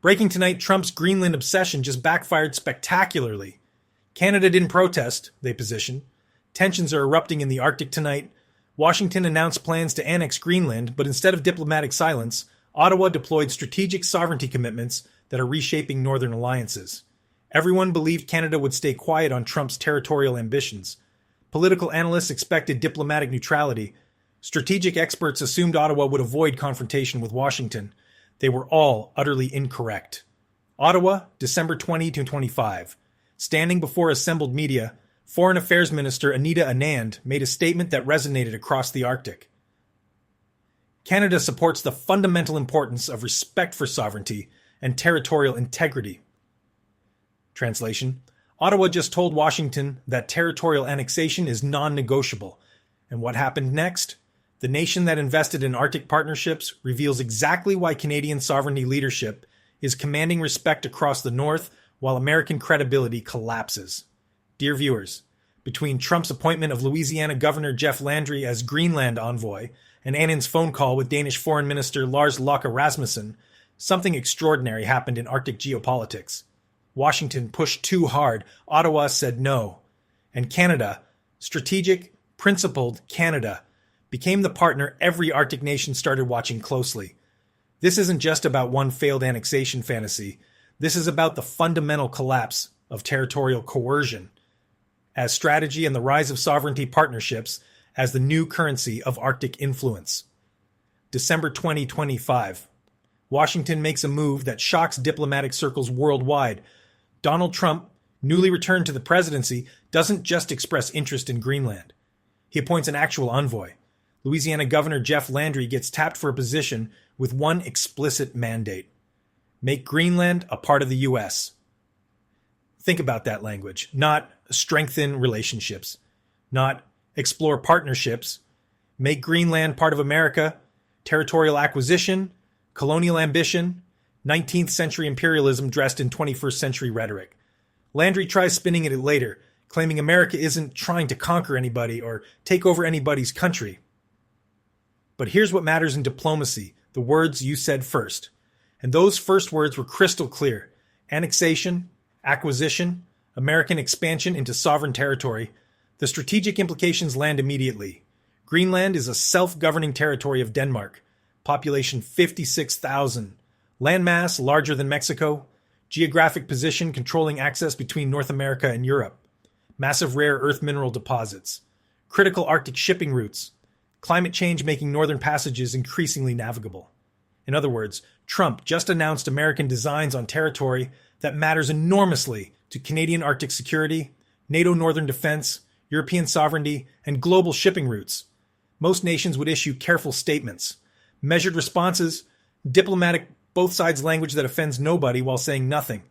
Breaking tonight, Trump's Greenland obsession just backfired spectacularly. Canada didn't protest, they position. Tensions are erupting in the Arctic tonight. Washington announced plans to annex Greenland, but instead of diplomatic silence, Ottawa deployed strategic sovereignty commitments that are reshaping northern alliances. Everyone believed Canada would stay quiet on Trump's territorial ambitions. Political analysts expected diplomatic neutrality. Strategic experts assumed Ottawa would avoid confrontation with Washington. They were all utterly incorrect. Ottawa, December 20-25. Standing before assembled media, Foreign Affairs Minister Anita Anand made a statement that resonated across the Arctic. Canada supports the fundamental importance of respect for sovereignty and territorial integrity. Translation: Ottawa just told Washington that territorial annexation is non-negotiable. And what happened next? The nation that invested in Arctic partnerships reveals exactly why Canadian sovereignty leadership is commanding respect across the North while American credibility collapses. Dear viewers, between Trump's appointment of Louisiana Governor Jeff Landry as Greenland envoy and Anand's phone call with Danish Foreign Minister Lars Løkke Rasmussen, something extraordinary happened in Arctic geopolitics. Washington pushed too hard, Ottawa said no. And Canada, strategic, principled Canada, became the partner every Arctic nation started watching closely. This isn't just about one failed annexation fantasy. This is about the fundamental collapse of territorial coercion as strategy and the rise of sovereignty partnerships as the new currency of Arctic influence. December 2025. Washington makes a move that shocks diplomatic circles worldwide. Donald Trump, newly returned to the presidency, doesn't just express interest in Greenland. He appoints an actual envoy. Louisiana Governor Jeff Landry gets tapped for a position with one explicit mandate: make Greenland a part of the U.S. Think about that language. Not strengthen relationships, not explore partnerships, make Greenland part of America, territorial acquisition, colonial ambition, 19th century imperialism dressed in 21st century rhetoric. Landry tries spinning it later, claiming America isn't trying to conquer anybody or take over anybody's country. But here's what matters in diplomacy, the words you said first. And those first words were crystal clear: annexation, acquisition, American expansion into sovereign territory. The strategic implications land immediately. Greenland is a self-governing territory of Denmark, population 56,000, landmass larger than Mexico, geographic position controlling access between North America and Europe, massive rare earth mineral deposits, critical Arctic shipping routes, climate change making northern passages increasingly navigable. In other words, Trump just announced American designs on territory that matters enormously to Canadian Arctic security, NATO northern defense, European sovereignty, and global shipping routes. Most nations would issue careful statements, measured responses, diplomatic both sides language that offends nobody while saying nothing.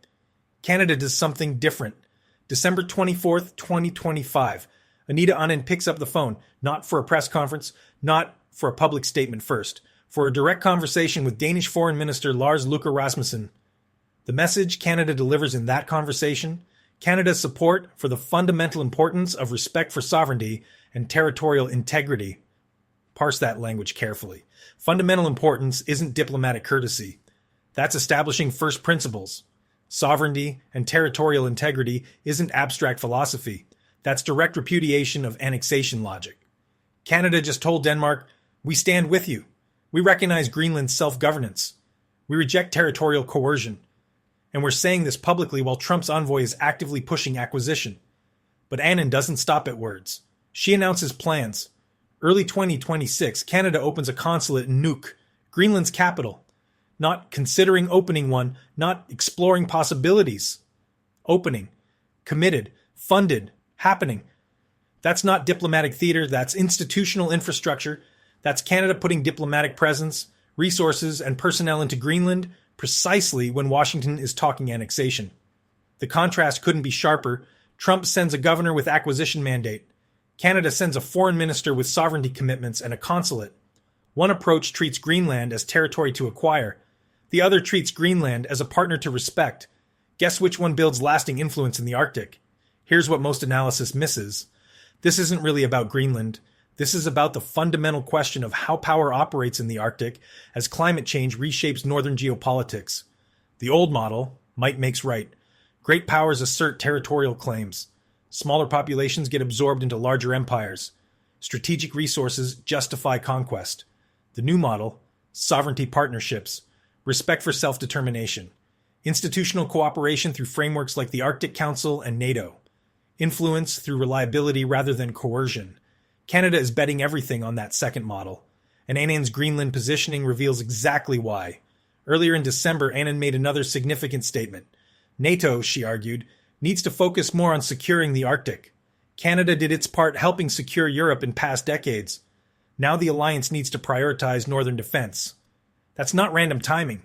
Canada does something different. December 24th, 2025. Anita Anand picks up the phone, not for a press conference, not for a public statement first, for a direct conversation with Danish Foreign Minister Lars Løkke Rasmussen. The message Canada delivers in that conversation: Canada's support for the fundamental importance of respect for sovereignty and territorial integrity. Parse that language carefully. Fundamental importance isn't diplomatic courtesy. That's establishing first principles. Sovereignty and territorial integrity isn't abstract philosophy. That's direct repudiation of annexation logic. Canada just told Denmark, "We stand with you. We recognize Greenland's self-governance. We reject territorial coercion. And we're saying this publicly while Trump's envoy is actively pushing acquisition." But Anand doesn't stop at words. She announces plans. Early 2026, Canada opens a consulate in Nuuk, Greenland's capital. Not considering opening one, not exploring possibilities. Opening. Committed. Funded. Happening. That's not diplomatic theater, that's institutional infrastructure. That's Canada putting diplomatic presence, resources, and personnel into Greenland precisely when Washington is talking annexation. The contrast couldn't be sharper. Trump sends a governor with acquisition mandate. Canada sends a foreign minister with sovereignty commitments and a consulate. One approach treats Greenland as territory to acquire. The other treats Greenland as a partner to respect. Guess which one builds lasting influence in the Arctic? Here's what most analysis misses. This isn't really about Greenland. This is about the fundamental question of how power operates in the Arctic as climate change reshapes northern geopolitics. The old model, might makes right. Great powers assert territorial claims. Smaller populations get absorbed into larger empires. Strategic resources justify conquest. The new model, sovereignty partnerships, respect for self-determination, institutional cooperation through frameworks like the Arctic Council and NATO, influence through reliability rather than coercion. Canada is betting everything on that second model, and Anand's Greenland positioning reveals exactly why. Earlier in December, Anand made another significant statement. NATO, she argued, needs to focus more on securing the Arctic. Canada did its part helping secure Europe in past decades. Now the alliance needs to prioritize northern defense. That's not random timing.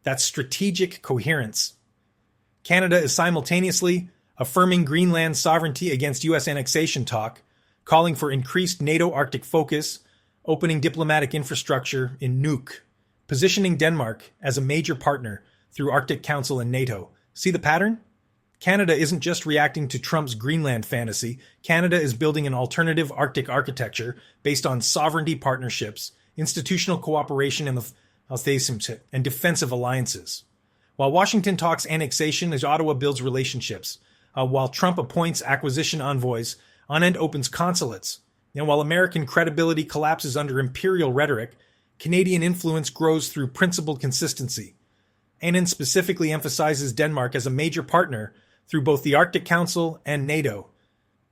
That's strategic coherence. Canada is simultaneously affirming Greenland sovereignty against U.S. annexation talk, calling for increased NATO Arctic focus, opening diplomatic infrastructure in Nuuk, positioning Denmark as a major partner through Arctic Council and NATO. See the pattern? Canada isn't just reacting to Trump's Greenland fantasy. Canada is building an alternative Arctic architecture based on sovereignty partnerships, institutional cooperation, and defensive alliances. While Washington talks annexation as Ottawa builds relationships, while Trump appoints acquisition envoys, Anand opens consulates, and while American credibility collapses under imperial rhetoric, Canadian influence grows through principled consistency. Anand specifically emphasizes Denmark as a major partner through both the Arctic Council and NATO.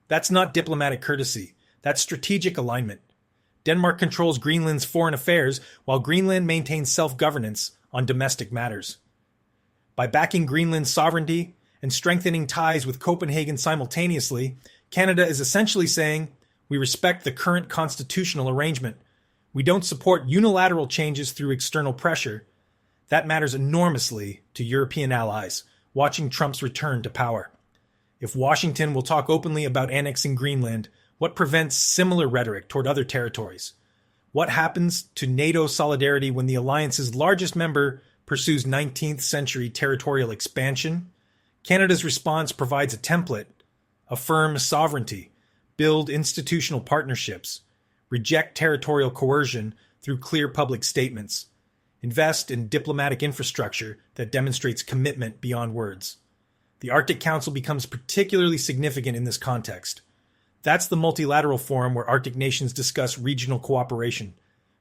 That's not diplomatic courtesy. That's strategic alignment. Denmark controls Greenland's foreign affairs, while Greenland maintains self-governance on domestic matters. By backing Greenland's sovereignty and strengthening ties with Copenhagen simultaneously, Canada is essentially saying, we respect the current constitutional arrangement. We don't support unilateral changes through external pressure. That matters enormously to European allies watching Trump's return to power. If Washington will talk openly about annexing Greenland, what prevents similar rhetoric toward other territories? What happens to NATO solidarity when the alliance's largest member pursues 19th century territorial expansion? Canada's response provides a template: affirm sovereignty, build institutional partnerships, reject territorial coercion through clear public statements, invest in diplomatic infrastructure that demonstrates commitment beyond words. The Arctic Council becomes particularly significant in this context. That's the multilateral forum where Arctic nations discuss regional cooperation.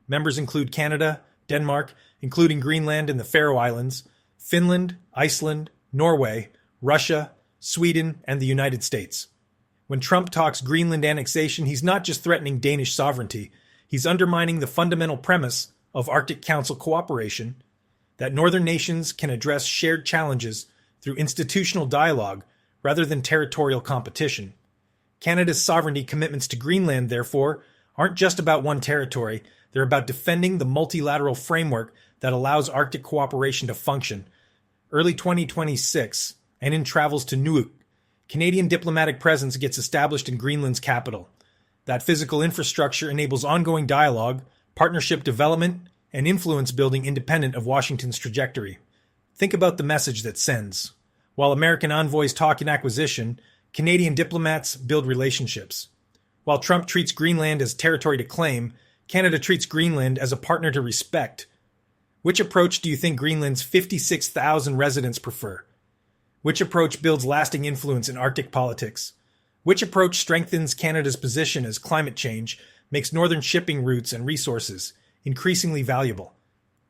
Members include Canada, Denmark, including Greenland and the Faroe Islands, Finland, Iceland, Norway, Russia, Sweden, and the United States. When Trump talks Greenland annexation, he's not just threatening Danish sovereignty, he's undermining the fundamental premise of Arctic Council cooperation, that northern nations can address shared challenges through institutional dialogue rather than territorial competition. Canada's sovereignty commitments to Greenland, therefore, aren't just about one territory, they're about defending the multilateral framework that allows Arctic cooperation to function. Early 2026, Anand travels to Nuuk. Canadian diplomatic presence gets established in Greenland's capital. That physical infrastructure enables ongoing dialogue, partnership development, and influence building independent of Washington's trajectory. Think about the message that sends. While American envoys talk in acquisition, Canadian diplomats build relationships. While Trump treats Greenland as territory to claim, Canada treats Greenland as a partner to respect. Which approach do you think Greenland's 56,000 residents prefer? Which approach builds lasting influence in Arctic politics? Which approach strengthens Canada's position as climate change makes northern shipping routes and resources increasingly valuable?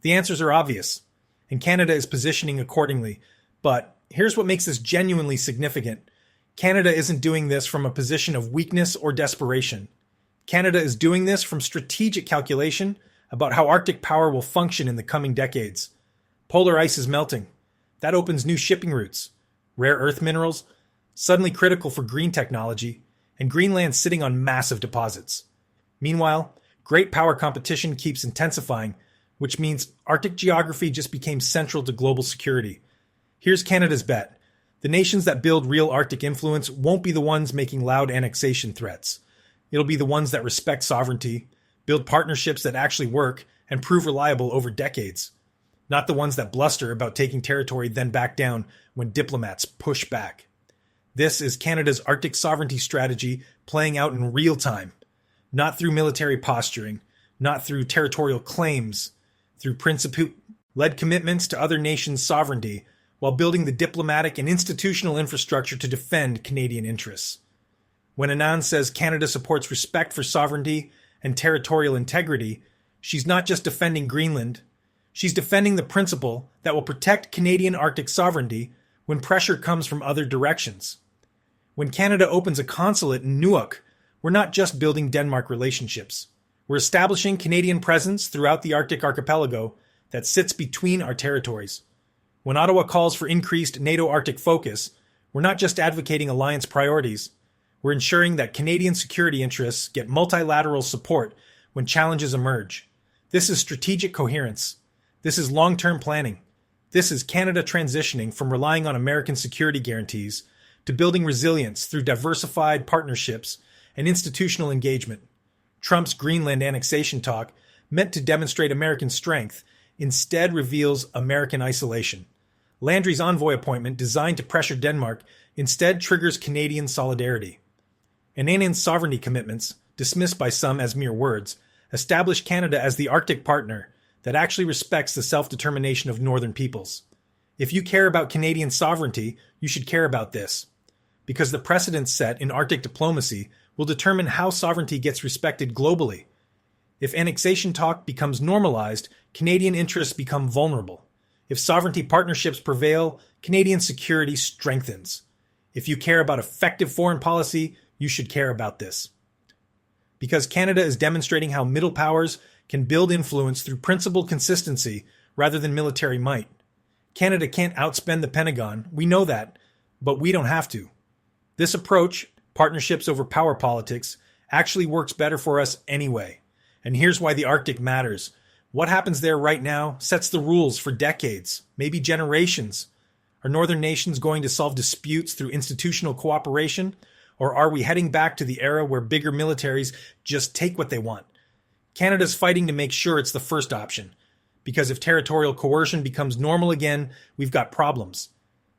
The answers are obvious, and Canada is positioning accordingly. But here's what makes this genuinely significant. Canada isn't doing this from a position of weakness or desperation. Canada is doing this from strategic calculation about how Arctic power will function in the coming decades. Polar ice is melting. That opens new shipping routes. Rare earth minerals, suddenly critical for green technology, and Greenland sitting on massive deposits. Meanwhile, great power competition keeps intensifying, which means Arctic geography just became central to global security. Here's Canada's bet. The nations that build real Arctic influence won't be the ones making loud annexation threats. It'll be the ones that respect sovereignty, build partnerships that actually work, and prove reliable over decades. Not the ones that bluster about taking territory then back down when diplomats push back. This is Canada's Arctic sovereignty strategy playing out in real time, not through military posturing, not through territorial claims, through led commitments to other nations' sovereignty while building the diplomatic and institutional infrastructure to defend Canadian interests. When Anand says Canada supports respect for sovereignty and territorial integrity, she's not just defending Greenland, she's defending the principle that will protect Canadian Arctic sovereignty when pressure comes from other directions. When Canada opens a consulate in Nuuk, we're not just building Denmark relationships. We're establishing Canadian presence throughout the Arctic archipelago that sits between our territories. When Ottawa calls for increased NATO Arctic focus, we're not just advocating alliance priorities. We're ensuring that Canadian security interests get multilateral support when challenges emerge. This is strategic coherence. This is long-term planning. This is Canada transitioning from relying on American security guarantees to building resilience through diversified partnerships and institutional engagement. Trump's Greenland annexation talk, meant to demonstrate American strength, instead reveals American isolation. Landry's envoy appointment, designed to pressure Denmark, instead triggers Canadian solidarity. And Anand's sovereignty commitments, dismissed by some as mere words, establish Canada as the Arctic partner that actually respects the self-determination of northern peoples. If you care about Canadian sovereignty, you should care about this, because the precedents set in Arctic diplomacy will determine how sovereignty gets respected globally. If annexation talk becomes normalized, Canadian interests become vulnerable. If sovereignty partnerships prevail, Canadian security strengthens. If you care about effective foreign policy, you should care about this. Because Canada is demonstrating how middle powers can build influence through principled consistency rather than military might. Canada can't outspend the Pentagon, we know that, but we don't have to. This approach, partnerships over power politics, actually works better for us anyway. And here's why the Arctic matters. What happens there right now sets the rules for decades, maybe generations. Are northern nations going to solve disputes through institutional cooperation? Or are we heading back to the era where bigger militaries just take what they want? Canada's fighting to make sure it's the first option, because if territorial coercion becomes normal again, we've got problems.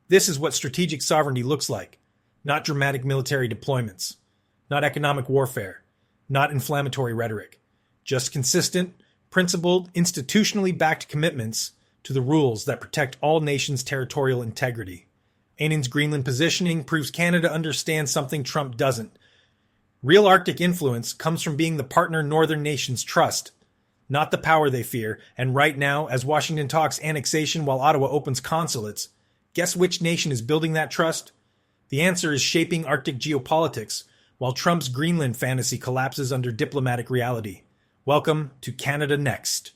This is what strategic sovereignty looks like, not dramatic military deployments, not economic warfare, not inflammatory rhetoric, just consistent, principled, institutionally backed commitments to the rules that protect all nations' territorial integrity. Anand's Greenland positioning proves Canada understands something Trump doesn't. Real Arctic influence comes from being the partner northern nations trust, not the power they fear. And right now, as Washington talks annexation while Ottawa opens consulates, guess which nation is building that trust? The answer is shaping Arctic geopolitics, while Trump's Greenland fantasy collapses under diplomatic reality. Welcome to Canada Next.